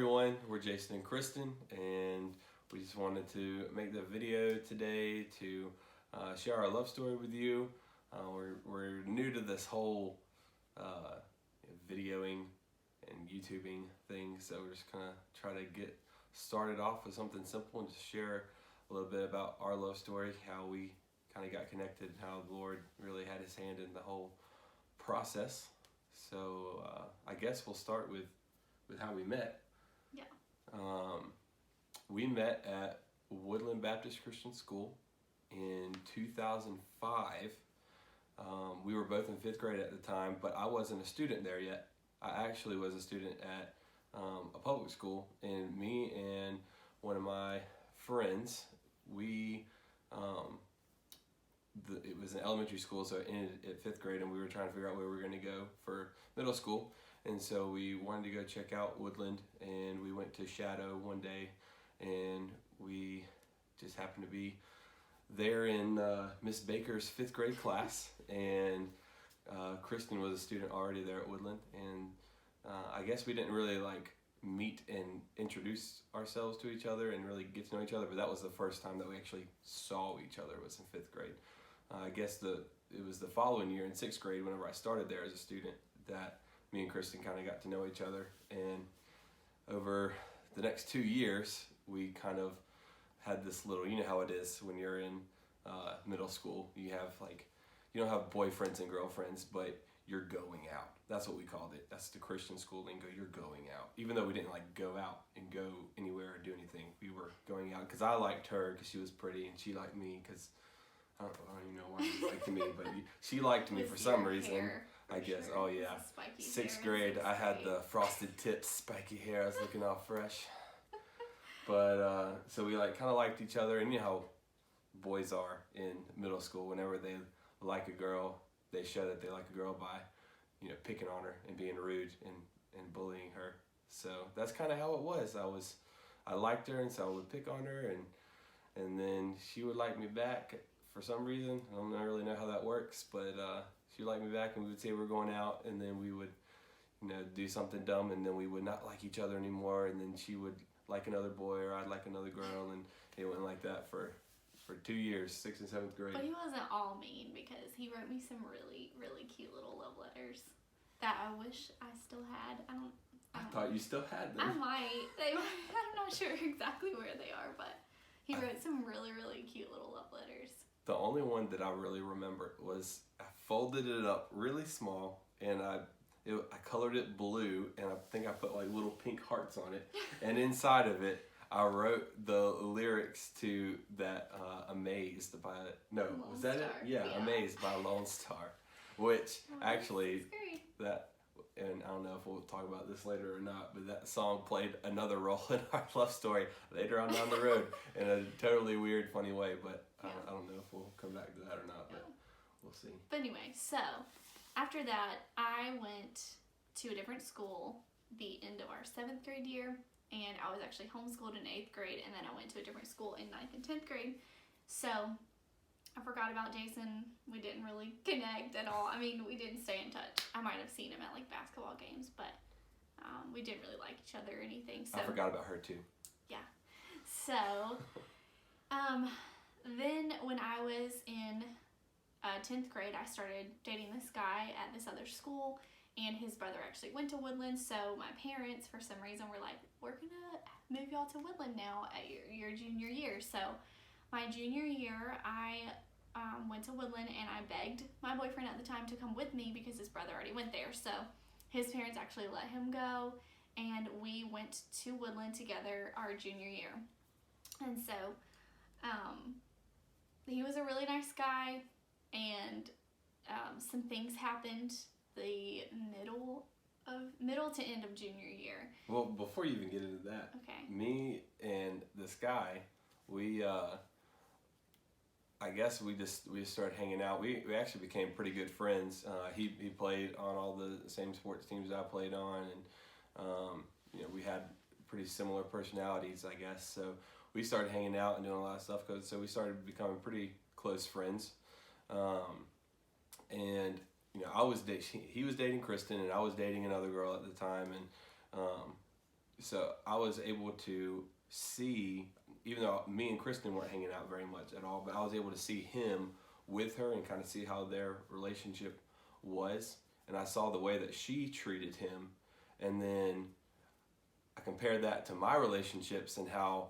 everyone, we're Jason and Kristen, and we just wanted to make the video today to share our love story with you. We're new to this whole videoing and YouTubing thing, so we're just gonna try to get started off with something simple and just share a little bit about our love story, how we kind of got connected, how the Lord really had his hand in the whole process. So I guess we'll start with how we met. Yeah. We met at Woodland Baptist Christian School in 2005. We were both in 5th grade at the time, but I wasn't a student there yet. I actually was a student at a public school, and me and one of my friends, it was an elementary school, so it ended at 5th grade, and we were trying to figure out where we were going to go for middle school. And so we wanted to go check out Woodland, and we went to Shadow one day, and we just happened to be there in Miss Baker's 5th grade class, and Kristen was a student already there at Woodland, and I guess we didn't really meet and introduce ourselves to each other and really get to know each other, but that was the first time that we actually saw each other, was in 5th grade. I guess it was the following year in 6th grade, whenever I started there as a student, that me and Kristen kind of got to know each other. And over the next 2 years, we kind of had this little, you know how it is when you're in middle school, you don't have boyfriends and girlfriends, but you're going out. That's what we called it. That's the Christian school lingo. You're going out. Even though we didn't go out and go anywhere or do anything, we were going out because I liked her because she was pretty, and she liked me because I don't even know why she liked me, but she liked me for some reason. I guess. Sure. Oh yeah. 6th grade, I had the frosted tips, spiky hair. I was looking all fresh. But so we kind of liked each other, and you know how boys are in middle school. Whenever they like a girl, they show that they like a girl by, picking on her and being rude and bullying her. So that's kind of how it was. I liked her, and so I would pick on her, and then she would like me back for some reason. I don't really know how that works, but she would like me back, and we would say we're going out, and then we would, do something dumb, and then we would not like each other anymore, and then she would like another boy, or I'd like another girl, and it went like that for 2 years, 6th and 7th grade. But he wasn't all mean, because he wrote me some really, really cute little love letters that I wish I still had. I thought you still had them. I might. I'm not sure exactly where they are, but he wrote some really, really cute little love letters. The only one that I really remember was I folded it up really small, and I colored it blue, and I think I put little pink hearts on it, and inside of it I wrote the lyrics to that Amazed by was that it? Yeah, Amazed by Lone Star, which actually that, and I don't know if we'll talk about this later or not, but that song played another role in our love story later on down the road in a totally weird, funny way, but I don't know if we'll come back to that or not, but we'll see. But anyway, so after that, I went to a different school the end of our 7th grade year, and I was actually homeschooled in 8th grade, and then I went to a different school in 9th and 10th grade. So I forgot about Jason. We didn't really connect at all. I mean, we didn't stay in touch. I might have seen him at basketball games, but we didn't really like each other or anything. So I forgot about her too. Yeah. So then when I was in 10th grade, I started dating this guy at this other school, and his brother actually went to Woodland. So my parents, for some reason, were like, we're gonna move y'all to Woodland now at your junior year. So my junior year, I went to Woodland, and I begged my boyfriend at the time to come with me because his brother already went there. So his parents actually let him go, and we went to Woodland together our junior year. And so he was a really nice guy, and some things happened the middle to end of junior year. Well, before you even get into that, okay, me and this guy, we I guess we just started hanging out. We actually became pretty good friends. He played on all the same sports teams I played on, and we had pretty similar personalities, I guess. So we started hanging out and doing a lot of stuff. So we started becoming pretty close friends. And he was dating Kristen, and I was dating another girl at the time, and so I was able to see, even though me and Kristen weren't hanging out very much at all, but I was able to see him with her and kind of see how their relationship was. And I saw the way that she treated him. And then I compared that to my relationships and how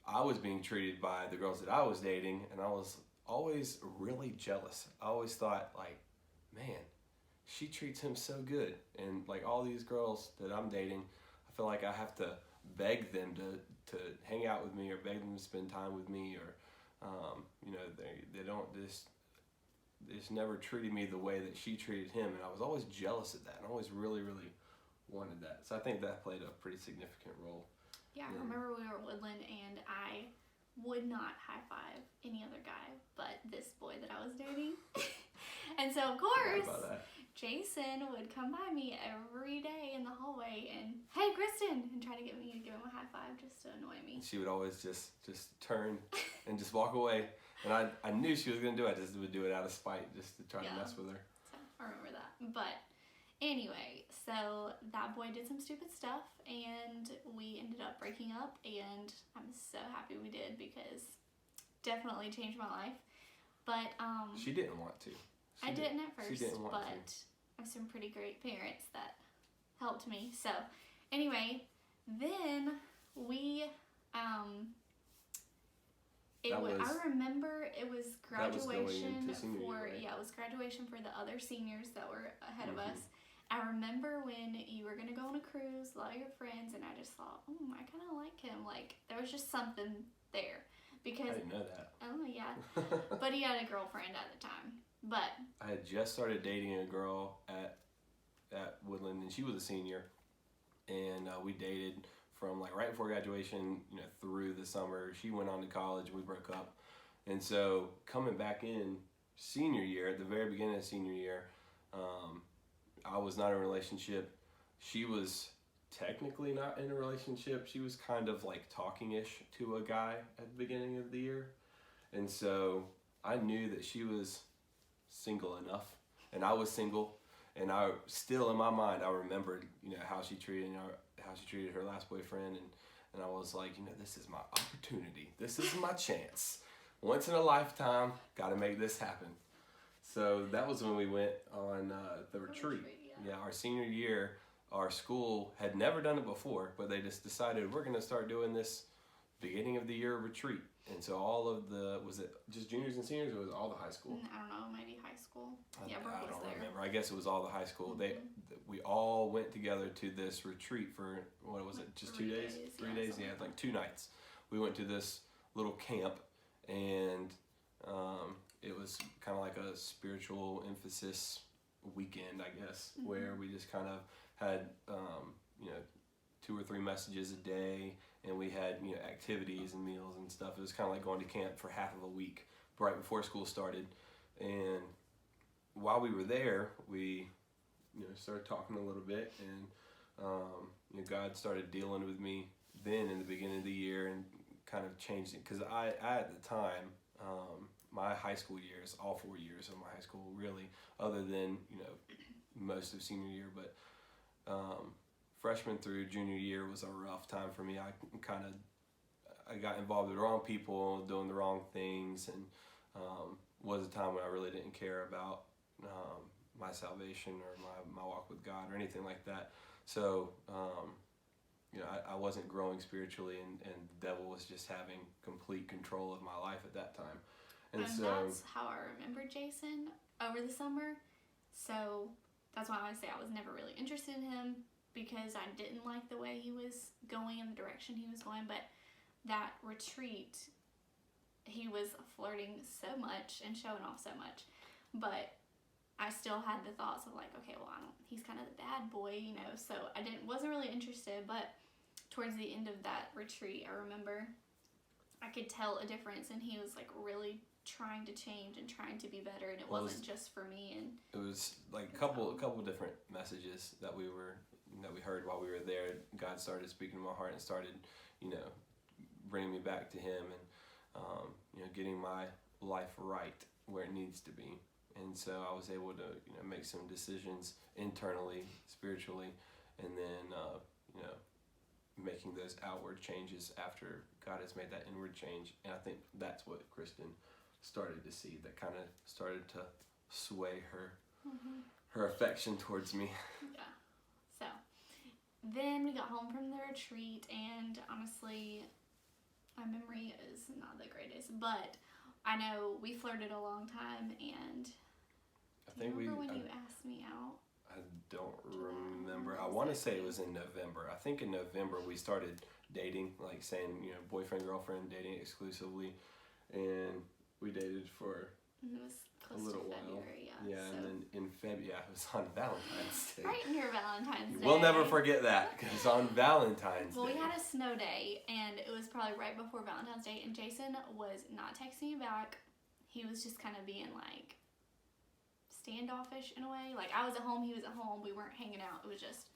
I was being treated by the girls that I was dating. And I was always really jealous. I always thought, like, man, she treats him so good. And like all these girls that I'm dating, I feel like I have to beg them to hang out with me, or beg them to spend time with me, or they don't they just never treated me the way that she treated him, and I was always jealous of that, and I always really wanted that. So I think that played a pretty significant role. Yeah, I remember we were at Woodland, and I would not high five any other guy but this boy that I was dating. And so of course Jason would come by me every day in the hallway and, hey Kristen, and try to get me to give him a high five just to annoy me. She would always just turn and just walk away, and I knew she was gonna do it. I just would do it out of spite, just to try to mess with her. So I remember that. But anyway, so that boy did some stupid stuff, and we ended up breaking up, and I'm so happy we did, because definitely changed my life. But she didn't want to. I didn't at first, she didn't want but to. I have some pretty great parents that helped me. So anyway, then we I remember it was graduation it was graduation for the other seniors that were ahead of us. I remember when you were gonna go on a cruise, a lot of your friends, and I just thought, I kind of like him. Like, there was just something there. Because I didn't know that. Oh yeah, but he had a girlfriend at the time. But I had just started dating a girl at Woodland, and she was a senior, and we dated from like right before graduation, through the summer. She went on to college, we broke up, and so coming back in senior year, at the very beginning of senior year, I was not in a relationship. She was technically not in a relationship. She was kind of like talking-ish to a guy at the beginning of the year, and so I knew that she was single enough, and I was single, and I still, in my mind, I remembered how she treated her last boyfriend, and I was like, this is my opportunity, this is my chance, once in a lifetime, got to make this happen. So that was when we went on the retreat. Yeah, our senior year, our school had never done it before, but they just decided we're going to start doing this beginning of the year retreat. And so all of was it just juniors and seniors, or was it all the high school? I don't know, maybe high school. I don't remember. I guess it was all the high school. We all went together to this retreat for, what was it, just 2 days? 3 days? Yeah, like 2 nights. We went to this little camp, and it was kind of like a spiritual emphasis weekend, I guess, where we just kind of had 2 or 3 messages a day, and we had activities and meals and stuff. It was kind of like going to camp for half of a week right before school started. And while we were there, we started talking a little bit, and God started dealing with me then in the beginning of the year, and kind of changed it, because I at the time, my high school years, all 4 years of my high school, really, other than most of senior year, but freshman through junior year was a rough time for me. I got involved with the wrong people, doing the wrong things, and was a time when I really didn't care about my salvation or my walk with God or anything like that. So I wasn't growing spiritually, and the devil was just having complete control of my life at that time. And so that's how I remember Jason over the summer. So that's why I say I was never really interested in him, because I didn't like the way he was going and the direction he was going. But that retreat, he was flirting so much and showing off so much. But I still had the thoughts of like, okay, well, he's kind of the bad boy, so I wasn't really interested. But towards the end of that retreat, I remember I could tell a difference, and he was like really trying to change and trying to be better, and it wasn't just for me. And it was like a couple different messages that we heard while we were there. God started speaking to my heart and started bringing me back to him, and getting my life right where it needs to be. And so I was able to make some decisions internally, spiritually, and then making those outward changes after God has made that inward change. And I think that's what Kristen started to see, that kind of started to sway her affection towards me. Yeah. So then we got home from the retreat, and honestly, my memory is not the greatest, but I know we flirted a long time, and do you remember when you asked me out? I don't remember. I want to say it was in November. I think in November we started dating, like saying, boyfriend, girlfriend, dating exclusively. And we dated for It was a little while. February, Yeah, so. and then in February, it was on Valentine's Day. Right near Valentine's Day. We'll never forget that, because it's on Valentine's Day. Well, we had a snow day, and it was probably right before Valentine's Day, and Jason was not texting me back. He was just kind of being, like, standoffish in a way. Like, I was at home, he was at home, we weren't hanging out. It was just,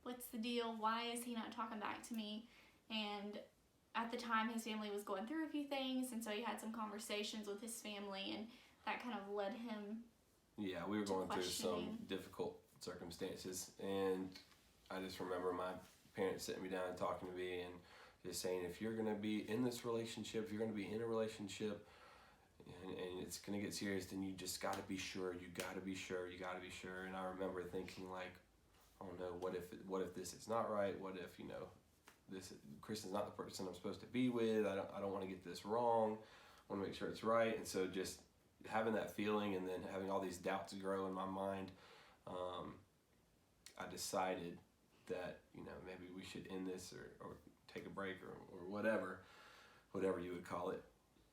what's the deal? Why is he not talking back to me? And at the time, his family was going through a few things, and so he had some conversations with his family, and that kind of led him. Yeah, we were going through some difficult circumstances, and I just remember my parents sitting me down and talking to me and just saying, if you're going to be in this relationship, if you're going to be in a relationship, and it's going to get serious, then you just got to be sure. You got to be sure. You got to be sure. And I remember thinking, like, oh no, what if this is not right? What if, this Kristen's not the person I'm supposed to be with? I don't want to get this wrong. I want to make sure it's right. And so just having that feeling and then having all these doubts grow in my mind, I decided that, maybe we should end this or take a break or whatever you would call it.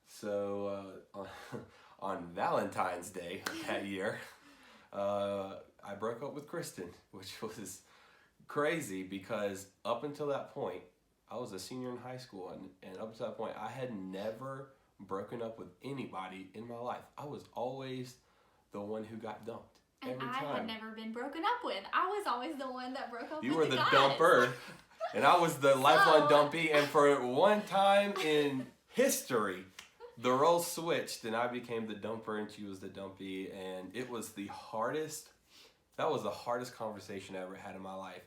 So on Valentine's Day of that year, I broke up with Kristen, which was crazy because up until that point, I was a senior in high school, and up until that point, I had never broken up with anybody in my life. I was always the one who got dumped. And I had never been broken up with. I was always the one that broke up with. You were the guys. dumper, and I was the lifelong dumpy, and for one time in history, the roles switched, and I became the dumper, and she was the dumpy, and it was the hardest conversation I ever had in my life.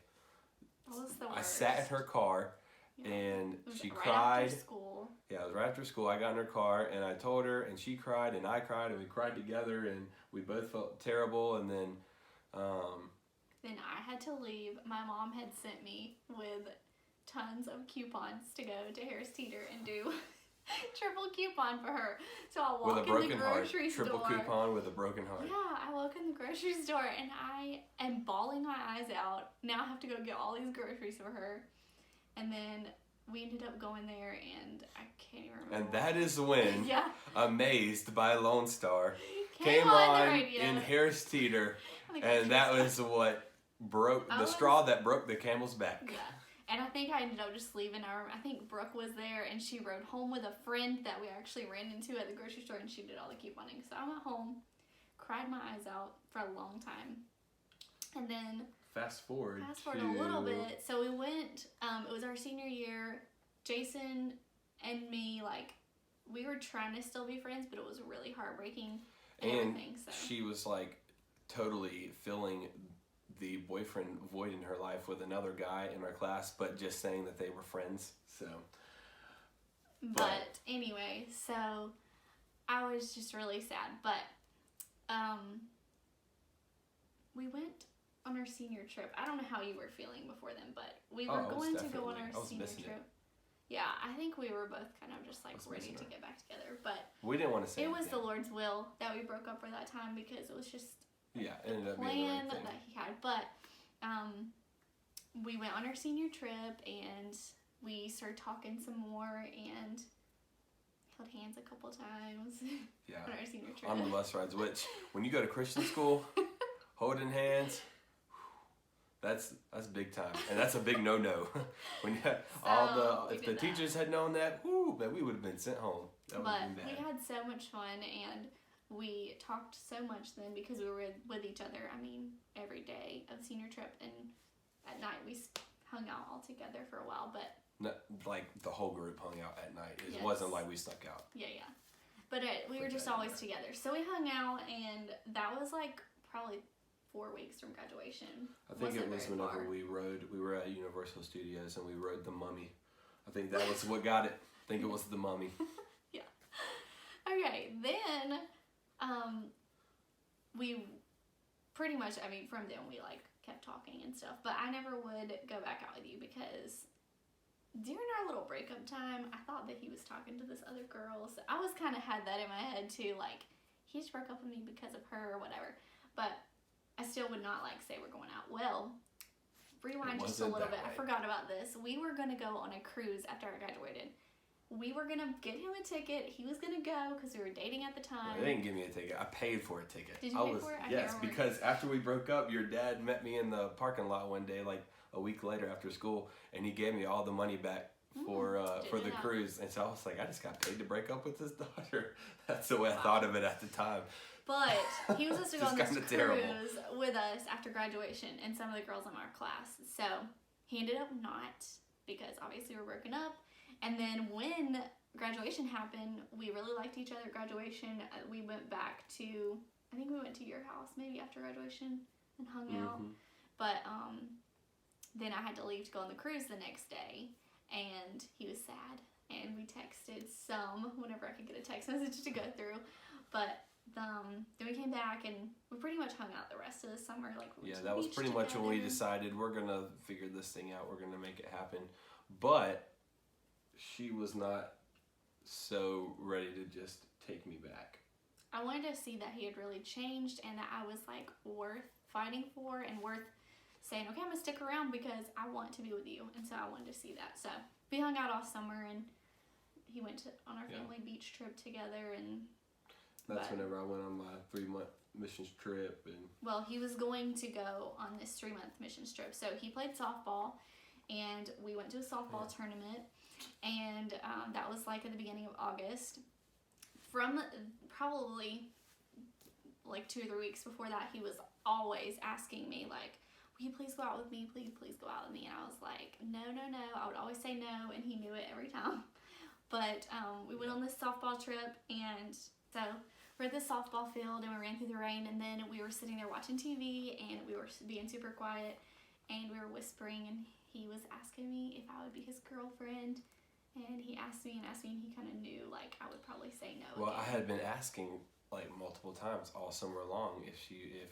That was the worst. I sat in her car, and she right cried. After school. Yeah, it was right after school. I got in her car, and I told her, and she cried, and I cried, and we cried together, and we both felt terrible, and then... Then I had to leave. My mom had sent me with tons of coupons to go to Harris Teeter and do... triple coupon for her. So I walk in the grocery store. Triple coupon with a broken heart. Yeah, I walk in the grocery store and I am bawling my eyes out. Now I have to go get all these groceries for her. And then we ended up going there and I can't even remember. And that is when Amazed by Lone Star came on in Harris Teeter. And that was what broke the straw that broke the camel's back. Yeah. And I think I ended up just leaving. I think Brooke was there, and she rode home with a friend that we actually ran into at the grocery store, and she did all the couponing. So I went home, cried my eyes out for a long time. And then... Fast forward a little bit. So we went, it was our senior year. Jason and me, we were trying to still be friends, but it was really heartbreaking and everything. So she was, totally filling the boyfriend void in her life with another guy in our class, but just saying that they were friends. So but anyway, so I was just really sad, but we went on our senior trip. I don't know how you were feeling before then, but we were going to go on our senior trip. Yeah, I think we were both kind of just ready to get back together, but we didn't want to say it was the Lord's will that we broke up for that time because it was just it ended up being plan the right thing that he had. But we went on our senior trip and we started talking some more and held hands a couple times. Yeah, on our senior trip. On the bus rides, which when you go to Christian school, holding hands, that's big time, and that's a big no. When if the teachers had known that, but we would have been sent home. That would have been bad. We had so much fun and we talked so much then because we were with each other. I mean, every day of senior trip, and at night we hung out all together for a while. But the whole group hung out at night. It wasn't like we stuck out. Yeah. But we were just always together. So we hung out, and that was probably 4 weeks from graduation. I think it was very whenever far. we were at Universal Studios and we rode the Mummy. I think that was what got it. I think it was the Mummy. Yeah. Okay, then we pretty much, I mean, from then we like kept talking and stuff, but I never would go back out with you because during our little breakup time, I thought that he was talking to this other girl, so I was kind of had that in my head too, like, he just broke up with me because of her or whatever, but I still would not like say we're going out. Well, rewind just a little bit. I forgot about this. We were going to go on a cruise after I graduated. We were going to get him a ticket. He was going to go because we were dating at the time. They didn't give me a ticket. I paid for a ticket. Did you pay for it? Yes, because after we broke up, your dad met me in the parking lot one day, like a week later after school, and he gave me all the money back for the cruise. And so I was like, I just got paid to break up with his daughter. That's the way I thought of it at the time. But he was supposed to go on this cruise with us after graduation and some of the girls in our class. So he ended up not, because obviously we're broken up. And then when graduation happened, we really liked each other at graduation. We went back to, I think we went to your house maybe after graduation and hung out. But then I had to leave to go on the cruise the next day, and he was sad. And we texted some whenever I could get a text message to go through. But then we came back and we pretty much hung out the rest of the summer. Like, yeah, that was pretty much when we decided we're gonna figure this thing out. We're gonna make it happen. But she was not so ready to just take me back. I wanted to see that he had really changed and that I was like worth fighting for and worth saying, okay, I'm gonna stick around because I want to be with you. And so I wanted to see that. So we hung out all summer and he went on our family beach trip together, and that's whenever I went on my 3-month missions trip. And well, he was going to go on this 3-month missions trip. So he played softball, and we went to a softball tournament, and that was like at the beginning of August. From probably like 2 or 3 weeks before that, he was always asking me like, will you please go out with me? Please go out with me. And I was like, no. I would always say no, and he knew it every time. But we went on this softball trip, and so we're at the softball field, and we ran through the rain, and then we were sitting there watching TV, and we were being super quiet, and we were whispering, and he was asking me if I would be his girlfriend, and he asked me, and he kind of knew, like, I would probably say no. Well, again. I had been asking, like, multiple times all summer long if we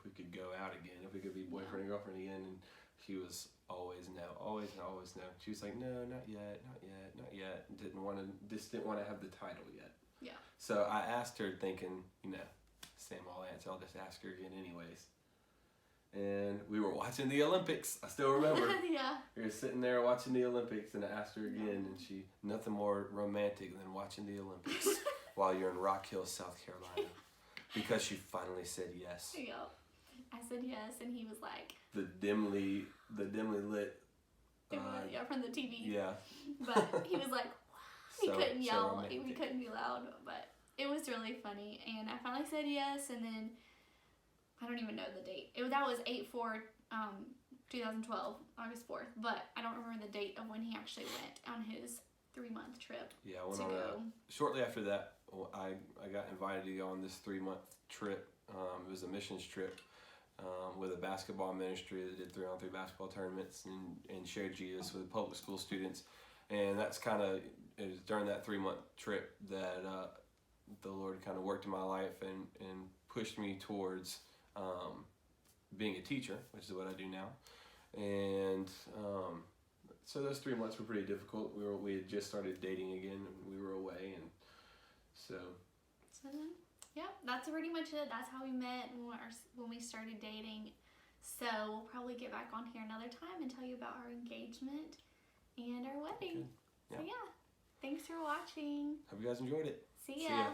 could go out again, if we could be boyfriend and girlfriend again, and she was always no. She was like, no, not yet. Didn't want to have the title yet. Yeah. So I asked her thinking, same old answer, I'll just ask her again anyways. And we were watching the Olympics. I still remember. Yeah. We were sitting there watching the Olympics, and I asked her again, and she, nothing more romantic than watching the Olympics while you're in Rock Hill, South Carolina. Because she finally said yes. Yep. I said yes, and he was like, the dimly lit. From the TV. Yeah. But he was like, he couldn't yell, so he couldn't be loud, but it was really funny. And I finally said yes, and then I don't even know the date. That was 8/4/2012, August 4th. But I don't remember the date of when he actually went on his 3-month trip. Yeah, I went on shortly after that. I got invited to go on this 3-month trip. It was a missions trip with a basketball ministry that did 3-on-3 basketball tournaments and shared Jesus with public school students. And that's it was during that 3-month trip that the Lord kind of worked in my life and pushed me towards being a teacher, which is what I do now. And so those 3 months were pretty difficult. We had just started dating again, and we were away, and so then, yeah, that's pretty much it. That's how we met when we started dating. So we'll probably get back on here another time and tell you about our engagement and our wedding. Okay. Yeah. So yeah, thanks for watching. Hope you guys enjoyed it. See ya.